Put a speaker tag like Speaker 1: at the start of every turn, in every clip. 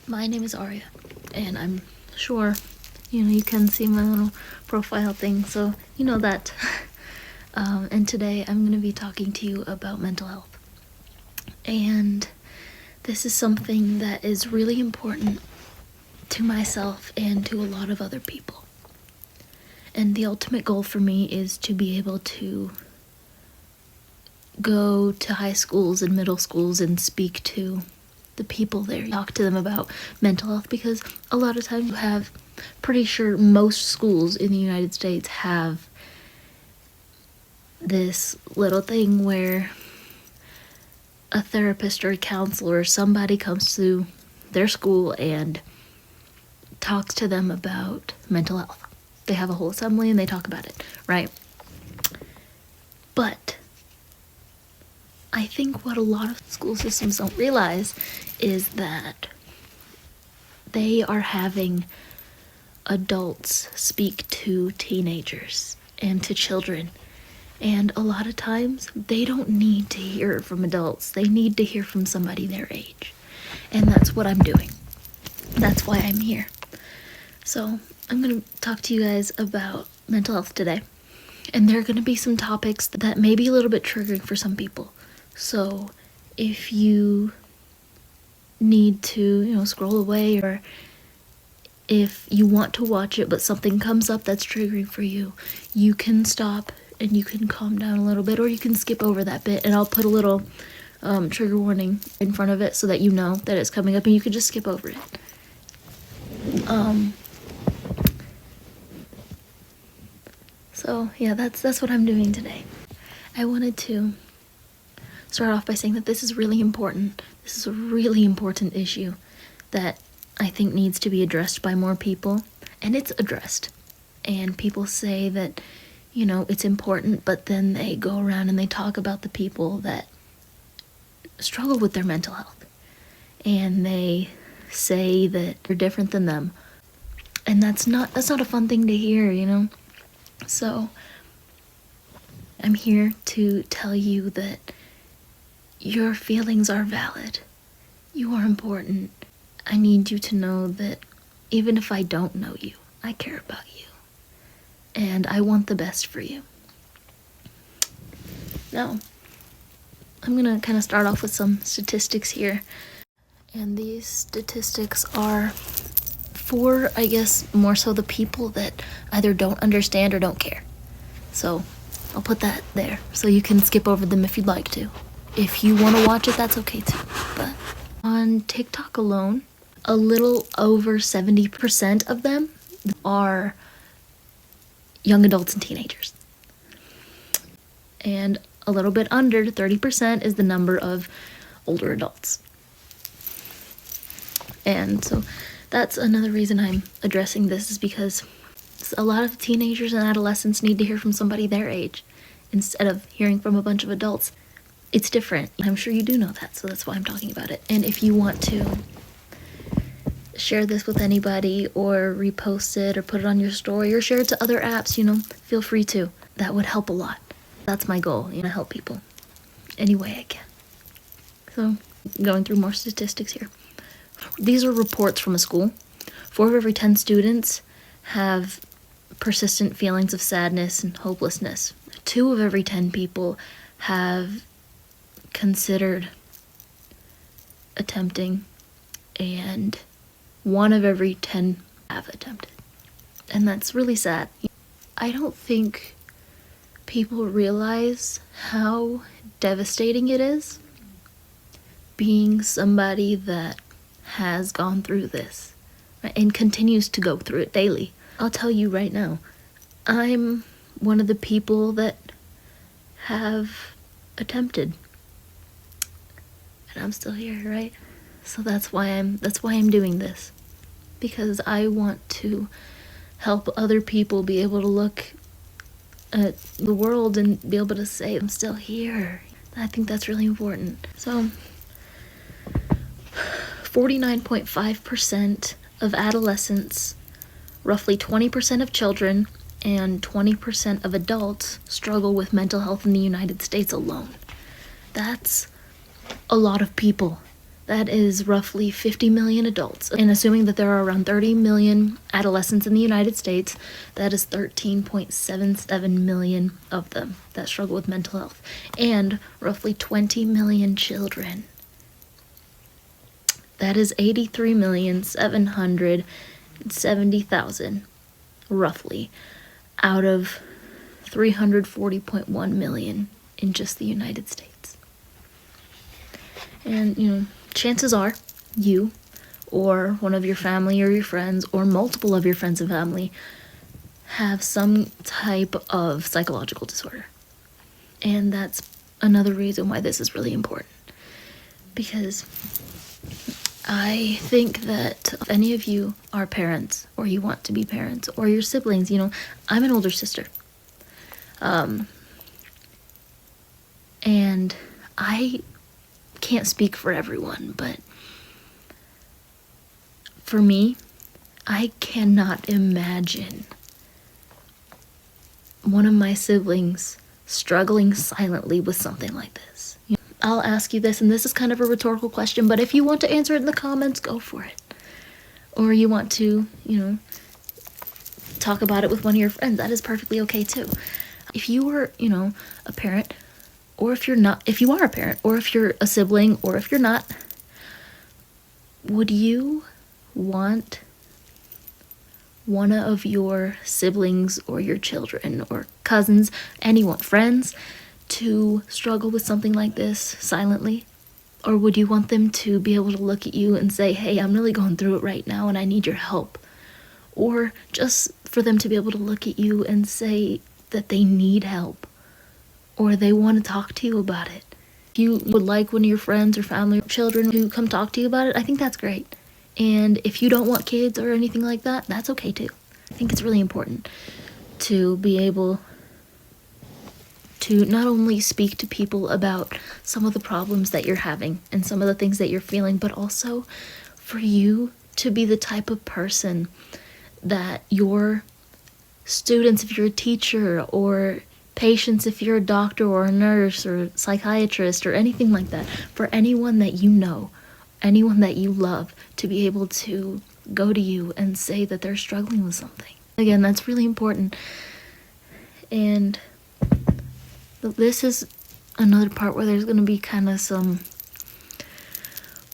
Speaker 1: My name is Aria, and I'm sure, you can see my little profile thing, so you know that. And today I'm going to be talking to you about mental health. And this is something that is really important to myself and to a lot of other people. And the ultimate goal for me is to be able to go to high schools and middle schools and speak to the people there, talk to them about mental health, because a lot of times you have, pretty sure most schools in the United States have this little thing where a therapist or a counselor or somebody comes to their school and talks to them about mental health. They have a whole assembly and they talk about it, right? But I think what a lot of school systems don't realize is that they are having adults speak to teenagers and to children. And a lot of times, they don't need to hear from adults. They need to hear from somebody their age. And that's what I'm doing. That's why I'm here. So, I'm going to talk to you guys about mental health today. And there are going to be some topics that may be a little bit triggering for some people. So, if you need to, scroll away, or if you want to watch it but something comes up that's triggering for you, you can stop and you can calm down a little bit, or you can skip over that bit and I'll put a little trigger warning in front of it so that you know that it's coming up and you can just skip over it. So yeah, that's what I'm doing today. I wanted to start off by saying that this is really important. This is a really important issue that I think needs to be addressed by more people, and it's addressed. And people say that, it's important, but then they go around and they talk about the people that struggle with their mental health. And they say that they're different than them. And that's not a fun thing to hear, So I'm here to tell you that your feelings are valid. You are important. I need you to know that even if I don't know you, I care about you. And I want the best for you. Now, I'm going to kind of start off with some statistics here. And these statistics are for, I guess, more so the people that either don't understand or don't care. So I'll put that there so you can skip over them if you'd like to. If you want to watch it, that's okay too. But on TikTok alone, a little over 70% of them are young adults and teenagers. And a little bit under 30% is the number of older adults. And so that's another reason I'm addressing this, is because a lot of teenagers and adolescents need to hear from somebody their age instead of hearing from a bunch of adults. It's different. I'm sure you do know that, so that's why I'm talking about it. And if you want to share this with anybody, or repost it, or put it on your story, or share it to other apps, feel free to. That would help a lot. That's my goal, help people any way I can. So, going through more statistics here. These are reports from a school. 4 of every 10 students have persistent feelings of sadness and hopelessness. 2 of every 10 people have considered attempting, and 1 of every 10 have attempted. And that's really sad. I don't think people realize how devastating it is being somebody that has gone through this, right, and continues to go through it daily. I'll tell you right now, I'm one of the people that have attempted. And I'm still here, right? So that's why I'm doing this, because I want to help other people be able to look at the world and be able to say, I'm still here. I think that's really important. So 49.5% of adolescents, roughly 20% of children, and 20% of adults struggle with mental health in the United States alone. That's a lot of people. That is roughly 50 million adults. And assuming that there are around 30 million adolescents in the United States, that is 13.77 million of them that struggle with mental health. And roughly 20 million children. That is 83,770,000, roughly, out of 340.1 million in just the United States. And, chances are you or one of your family or your friends or multiple of your friends and family have some type of psychological disorder. And that's another reason why this is really important. Because I think that if any of you are parents or you want to be parents or your siblings, I'm an older sister. And I can't speak for everyone, but for me, I cannot imagine one of my siblings struggling silently with something like this. I'll ask you this, and this is kind of a rhetorical question, but if you want to answer it in the comments, go for it. Or you want to, talk about it with one of your friends, that is perfectly okay too. If you were, a parent, or if you are a parent, or if you're a sibling, or if you're not, would you want one of your siblings or your children or cousins, anyone, friends, to struggle with something like this silently? Or would you want them to be able to look at you and say, hey, I'm really going through it right now and I need your help? Or just for them to be able to look at you and say that they need help or they want to talk to you about it? If you would like one of your friends or family or children to come talk to you about it, I think that's great. And if you don't want kids or anything like that, that's okay too. I think it's really important to be able to not only speak to people about some of the problems that you're having and some of the things that you're feeling, but also for you to be the type of person that your students, if you're a teacher, or patients, if you're a doctor or a nurse or psychiatrist or anything like that, for anyone that you know, anyone that you love, to be able to go to you and say that they're struggling with something. Again, that's really important. And this is another part where there's going to be kind of some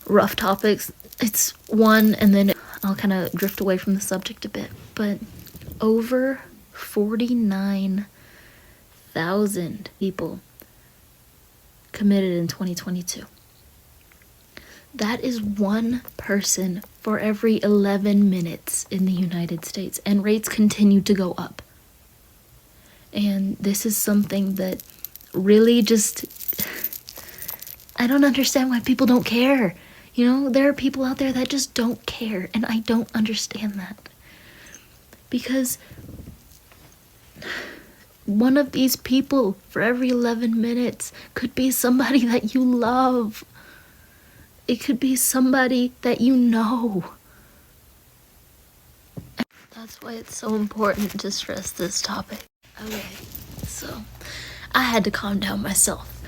Speaker 1: rough topics. It's one, and then I'll kind of drift away from the subject a bit, but over 49,000 people committed in 2022. That is one person for every 11 minutes in the United States, and rates continue to go up. And this is something that really just, I don't understand why people don't care. There are people out there that just don't care, and I don't understand that. Because one of these people for every 11 minutes could be somebody that you love. It could be somebody that you know. That's why it's so important to stress this topic. Okay, so I had to calm down myself.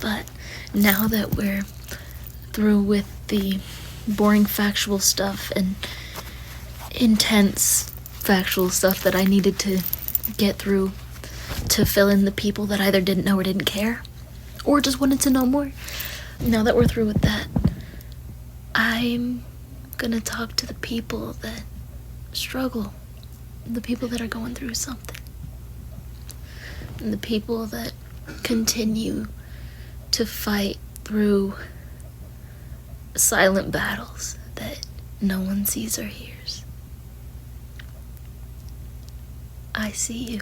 Speaker 1: But now that we're through with the boring factual stuff and intense factual stuff that I needed to get through to fill in the people that either didn't know or didn't care, or just wanted to know more, now that we're through with that, I'm gonna talk to the people that struggle, the people that are going through something, and the people that continue to fight through silent battles that no one sees or hears. I see you.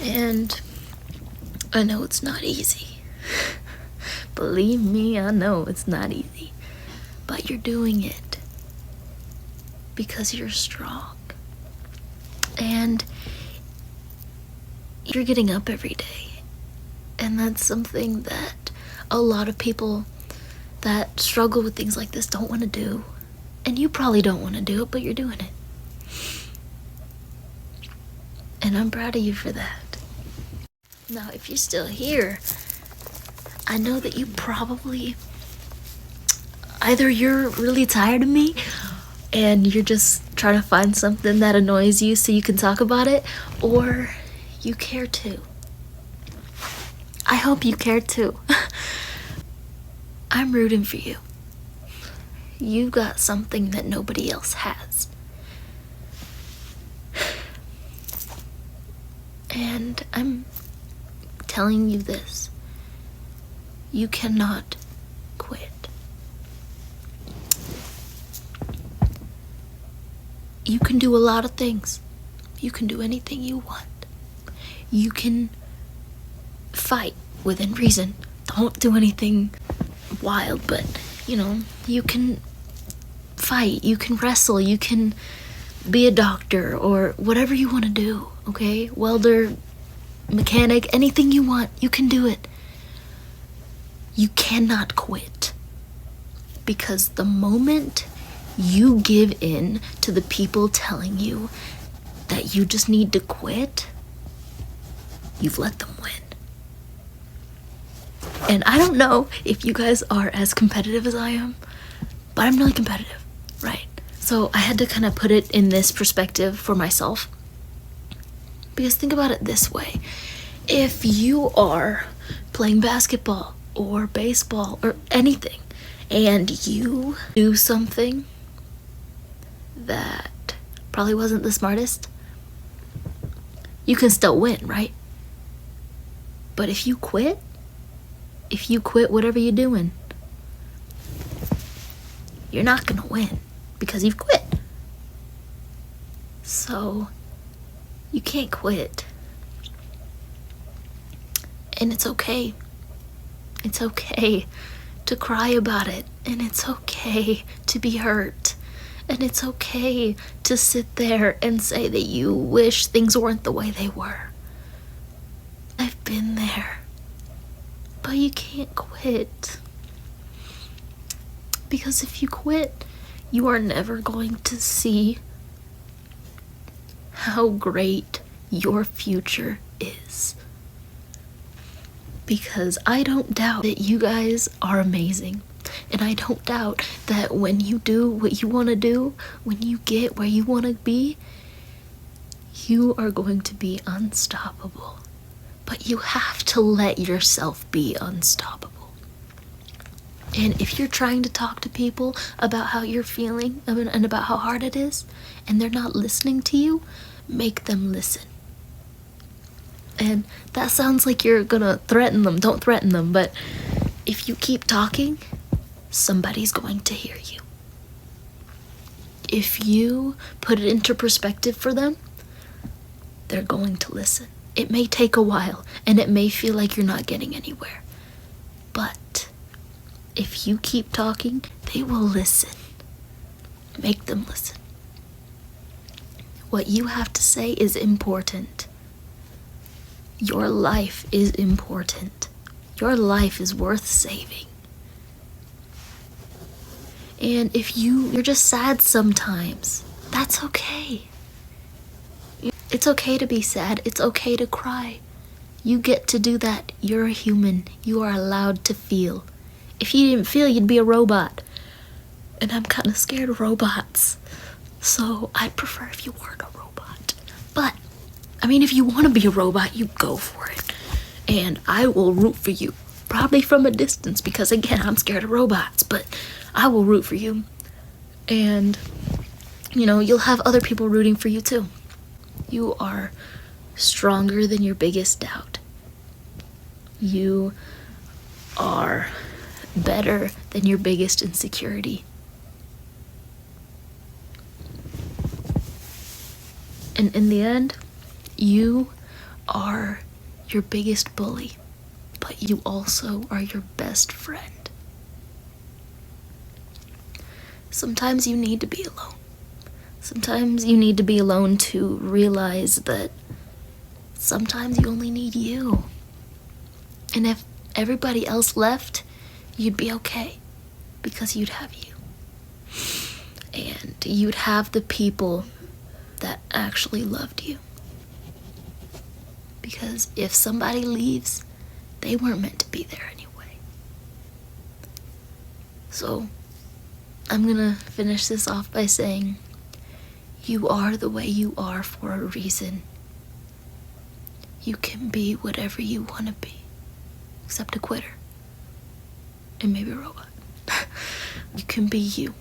Speaker 1: And I know it's not easy. Believe me, I know it's not easy. But you're doing it because you're strong. And you're getting up every day. And that's something that a lot of people that struggle with things like this don't want to do. And you probably don't want to do it, but you're doing it. And I'm proud of you for that. Now, if you're still here, I know that you probably, either you're really tired of me and you're just trying to find something that annoys you so you can talk about it, or you care too. I hope you care too. I'm rooting for you. You got something that nobody else has. And I'm telling you this. You cannot quit. You can do a lot of things. You can do anything you want. You can fight within reason. Don't do anything wild, but you can fight, you can wrestle, you can be a doctor or whatever you want to do, okay? Welder, mechanic, anything you want, you can do it. You cannot quit. Because the moment you give in to the people telling you that you just need to quit, you've let them win. And I don't know if you guys are as competitive as I am, but I'm really competitive, right? So I had to kind of put it in this perspective for myself. Because think about it this way. If you are playing basketball or baseball or anything, and you do something that probably wasn't the smartest, you can still win, right? But if you quit whatever you're doing, you're not gonna win because you've quit. So you can't quit. And it's okay. It's okay to cry about it, and it's okay to be hurt, and it's okay to sit there and say that you wish things weren't the way they were. I've been there. But you can't quit. Because if you quit, you are never going to see how great your future is. Because I don't doubt that you guys are amazing. And I don't doubt that when you do what you want to do, when you get where you want to be, you are going to be unstoppable. But you have to let yourself be unstoppable. And if you're trying to talk to people about how you're feeling and about how hard it is, and they're not listening to you, make them listen. And that sounds like you're gonna threaten them. Don't threaten them, but if you keep talking, somebody's going to hear you. If you put it into perspective for them, they're going to listen. It may take a while, and it may feel like you're not getting anywhere. But if you keep talking, they will listen. Make them listen. What you have to say is important. Your life is important. Your life is worth saving. And if you're just sad sometimes, that's okay. It's okay to be sad. It's okay to cry. You get to do that. You're a human. You are allowed to feel. If you didn't feel, you'd be a robot. And I'm kind of scared of robots. So I prefer if you weren't a robot. But, if you want to be a robot, you go for it. And I will root for you. Probably from a distance because, again, I'm scared of robots. But I will root for you. And, you'll have other people rooting for you too. You are stronger than your biggest doubt. You are better than your biggest insecurity. And in the end, you are your biggest bully, but you also are your best friend. Sometimes you need to be alone. Sometimes you need to be alone to realize that sometimes you only need you. And if everybody else left, you'd be okay because you'd have you. And you'd have the people that actually loved you. Because if somebody leaves, they weren't meant to be there anyway. So, I'm gonna finish this off by saying, you are the way you are for a reason. You can be whatever you want to be, except a quitter. And maybe a robot. You can be you.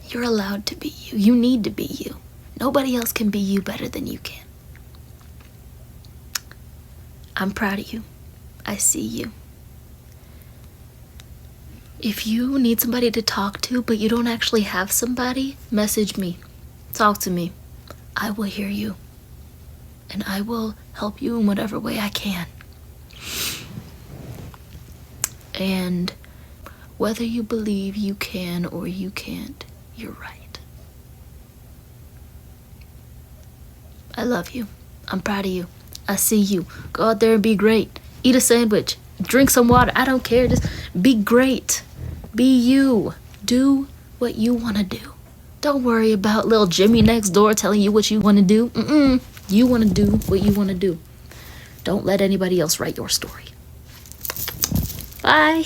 Speaker 1: You're allowed to be you. You need to be you. Nobody else can be you better than you can. I'm proud of you. I see you. If you need somebody to talk to, but you don't actually have somebody, message me. Talk to me. I will hear you. And I will help you in whatever way I can. And whether you believe you can or you can't, you're right. I love you. I'm proud of you. I see you. Go out there and be great. Eat a sandwich. Drink some water. I don't care. Just be great. Be you. Do what you want to do. Don't worry about little Jimmy next door telling you what you want to do. You want to do what you want to do. Don't let anybody else write your story. Bye.